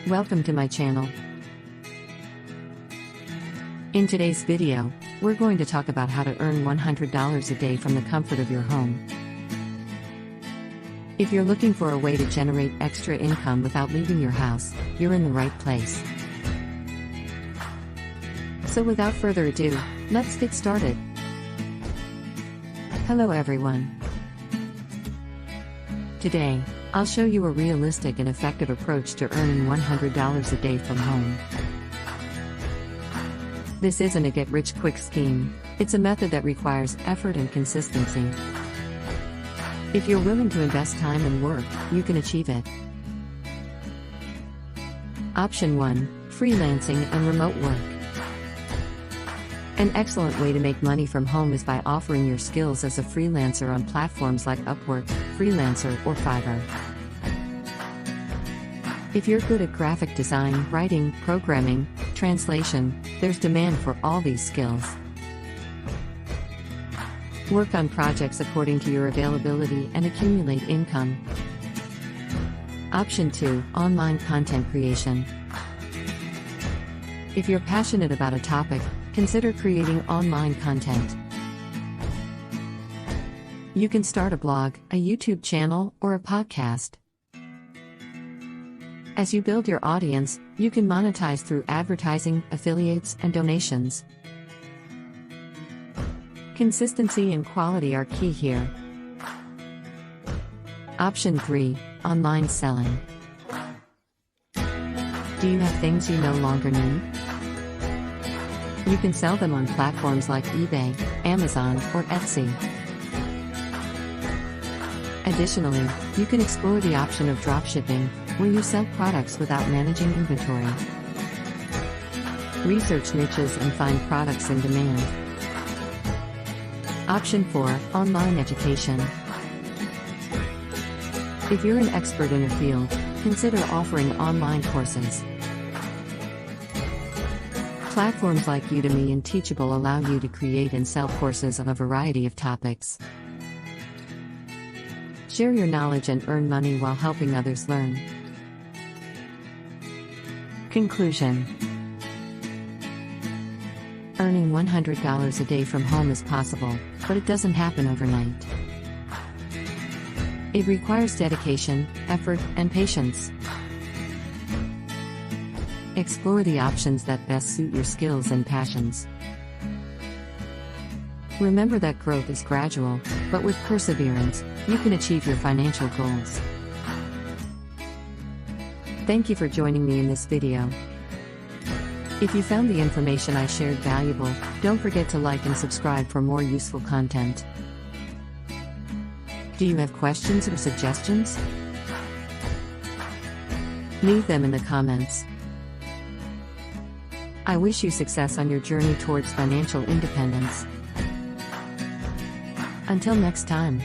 Welcome to my channel. In today's video, we're going to talk about how to earn $100 a day from the comfort of your home. If you're looking for a way to generate extra income without leaving your house, you're in the right place. So without further ado, let's get started. Hello everyone. Today, I'll show you a realistic and effective approach to earning $100 a day from home. This isn't a get-rich-quick scheme, it's a method that requires effort and consistency. If you're willing to invest time and work, you can achieve it. Option 1: Freelancing and remote work. An excellent way to make money from home is by offering your skills as a freelancer on platforms like Upwork, Freelancer, or Fiverr. If you're good at graphic design, writing, programming, translation, there's demand for all these skills. Work on projects according to your availability and accumulate income. Option 2: Online content creation. If you're passionate about a topic, consider creating online content. You can start a blog, a YouTube channel, or a podcast. As you build your audience, you can monetize through advertising, affiliates, and donations. Consistency and quality are key here. Option 3: Online selling. Do you have things you no longer need? You can sell them on platforms like eBay, Amazon, or Etsy. Additionally, you can explore the option of dropshipping, where you sell products without managing inventory. Research niches and find products in demand. Option 4: Online education. If you're an expert in a field, consider offering online courses. Platforms like Udemy and Teachable allow you to create and sell courses on a variety of topics. Share your knowledge and earn money while helping others learn. Conclusion: earning $100 a day from home is possible, but it doesn't happen overnight. It requires dedication, effort, and patience. Explore the options that best suit your skills and passions. Remember that growth is gradual, but with perseverance, you can achieve your financial goals. Thank you for joining me in this video. If you found the information I shared valuable, don't forget to like and subscribe for more useful content. Do you have questions or suggestions? Leave them in the comments. I wish you success on your journey towards financial independence. Until next time.